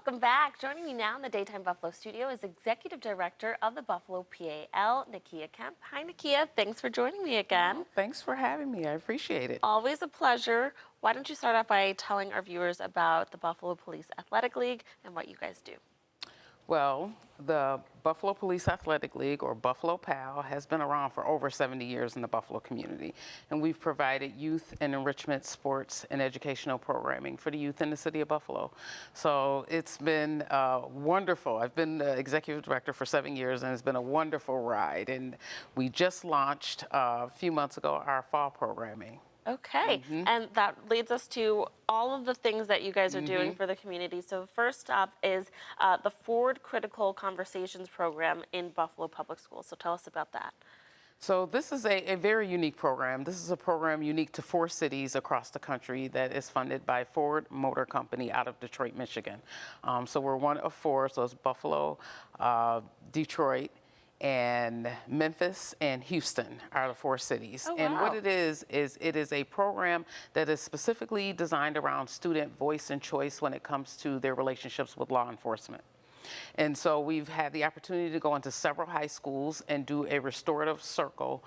welcome back. Joining me now in the Daytime Buffalo studio is Executive Director of the Buffalo PAL, Nakia Kemp. Hi, Nakia. Thanks for joining me again. Oh, thanks for having me. I appreciate it. Always a pleasure. Why don't you start off by telling our viewers about the Buffalo Police Athletic League and what you guys do? Well, the Buffalo Police Athletic League, or Buffalo PAL, has been around for over 70 years in the Buffalo community. And we've provided youth and enrichment sports and educational programming for the youth in the city of Buffalo. So it's been wonderful. I've been the executive director for 7 years, and it's been a wonderful ride. And we just launched a few months ago our fall programming. Okay, and that leads us to all of the things that you guys are doing for the community. So first up is the Ford Critical Conversations program in Buffalo Public Schools. So tell us about that. So this is a very unique program. This is a program unique to 4 cities across the country that is funded by Ford Motor Company out of Detroit, Michigan. So we're one of 4, so it's Buffalo, Detroit, and Memphis and Houston are the 4 cities. Oh, and wow. what it is it is a program that is specifically designed around student voice and choice when it comes to their relationships with law enforcement. And so we've had the opportunity to go into several high schools and do a restorative circle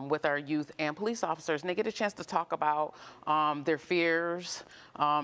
with our youth and police officers. And they get a chance to talk about their fears,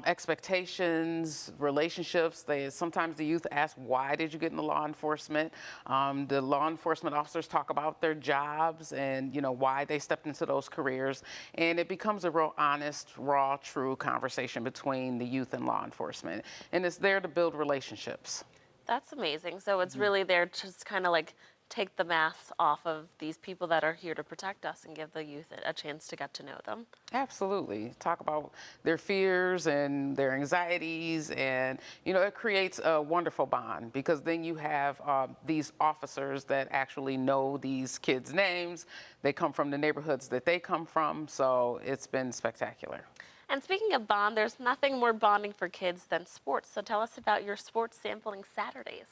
expectations, relationships. Sometimes the youth ask, why did you get into law enforcement? The law enforcement officers talk about their jobs and why they stepped into those careers. And it becomes a real honest, raw, true conversation between the youth and law enforcement. And it's there to build relationships. That's amazing. So it's really there to just kind of like take the masks off of these people that are here to protect us and give the youth a chance to get to know them. Absolutely. Talk about their fears and their anxieties, and it creates a wonderful bond, because then you have these officers that actually know these kids' names. They come from the neighborhoods that they come from, so it's been spectacular. And speaking of bond, there's nothing more bonding for kids than sports. So tell us about your sports sampling Saturdays.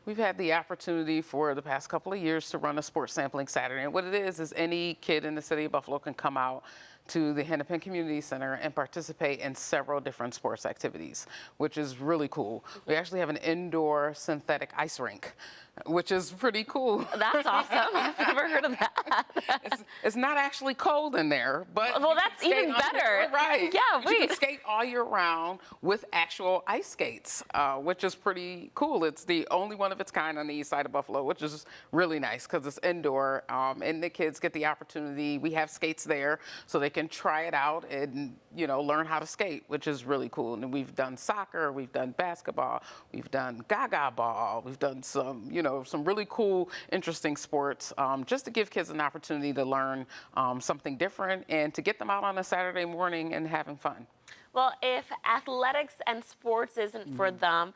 We've had the opportunity for the past couple of years to run a sports sampling Saturday. And what it is any kid in the city of Buffalo can come out to the Hennepin Community Center and participate in several different sports activities, which is really cool. We actually have an indoor synthetic ice rink, which is pretty cool. That's awesome. I've never heard of that. It's not actually cold in there, but well, that's even better. Right. Yeah, you can skate all year round with actual ice skates, which is pretty cool. It's the only one of its kind on the east side of Buffalo, which is really nice because it's indoor, and the kids get the opportunity. We have skates there, so they can try it out and learn how to skate, which is really cool. And we've done soccer, we've done basketball, we've done gaga ball, we've done some some really cool, interesting sports, just to give kids an opportunity to learn something different and to get them out on a Saturday morning and having fun. Well, if athletics and sports isn't for them,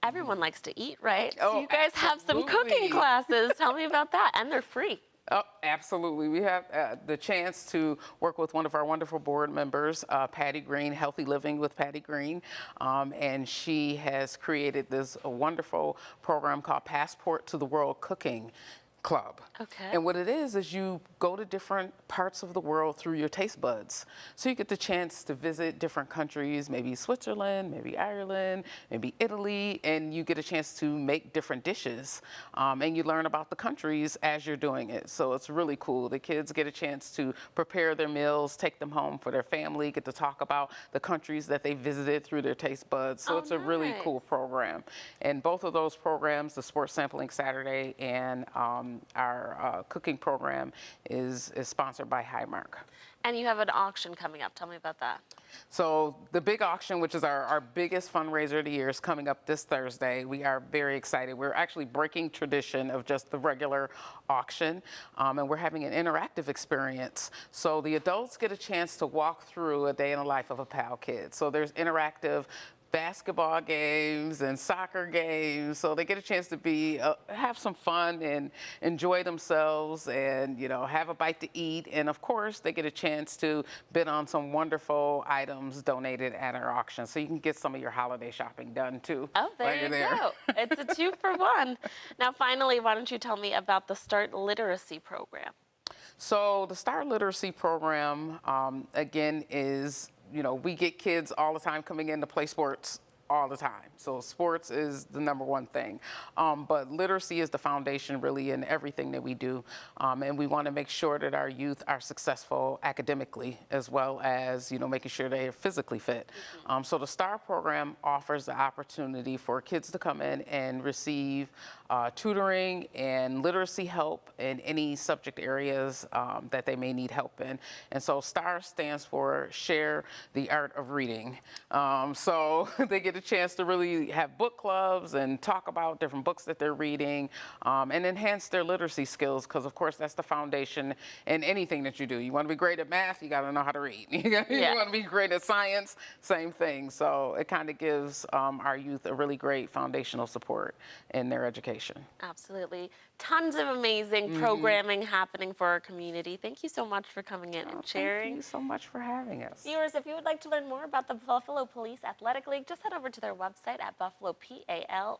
everyone likes to eat, right? Oh, so you guys have some cooking classes. Tell me about that. And they're free. Oh, absolutely. We have the chance to work with one of our wonderful board members, Patty Green, Healthy Living with Patty Green, and she has created this wonderful program called Passport to the World Cooking Club. Okay. And what it is you go to different parts of the world through your taste buds. So you get the chance to visit different countries, maybe Switzerland, maybe Ireland, maybe Italy, and you get a chance to make different dishes. And you learn about the countries as you're doing it. So it's really cool. The kids get a chance to prepare their meals, take them home for their family, get to talk about the countries that they visited through their taste buds. So it's a really cool program. And both of those programs, the Sports Sampling Saturday and our cooking program, is sponsored by Highmark. And you have an auction coming up. Tell me about that. So the big auction, which is our biggest fundraiser of the year, is coming up this Thursday. We are very excited. We're actually breaking tradition of just the regular auction, and we're having an interactive experience. So the adults get a chance to walk through a day in the life of a PAL kid. So there's interactive basketball games and soccer games, so they get a chance to have some fun and enjoy themselves and have a bite to eat, and of course they get a chance to bid on some wonderful items donated at our auction, so you can get some of your holiday shopping done too. Oh, there you go. It's a 2-for-1. Now finally, why don't you tell me about the Start Literacy program? So the Start Literacy program, again, is we get kids all the time coming in to play sports all the time. So sports is the number one thing. But literacy is the foundation really in everything that we do. And we want to make sure that our youth are successful academically as well as, making sure they are physically fit. So the STAR program offers the opportunity for kids to come in and receive tutoring and literacy help in any subject areas that they may need help in. And so STAR stands for Share the Art of Reading. So they get a chance to really have book clubs and talk about different books that they're reading and enhance their literacy skills, because of course that's the foundation in anything that you do. You want to be great at math, you got to know how to read. You want to be great at science, same thing. So it kind of gives our youth a really great foundational support in their education. Absolutely. Tons of amazing programming happening for our community. Thank you so much for coming in and sharing. Thank you so much for having us. Viewers, if you would like to learn more about the Buffalo Police Athletic League, just head over to their website at buffalopal.com.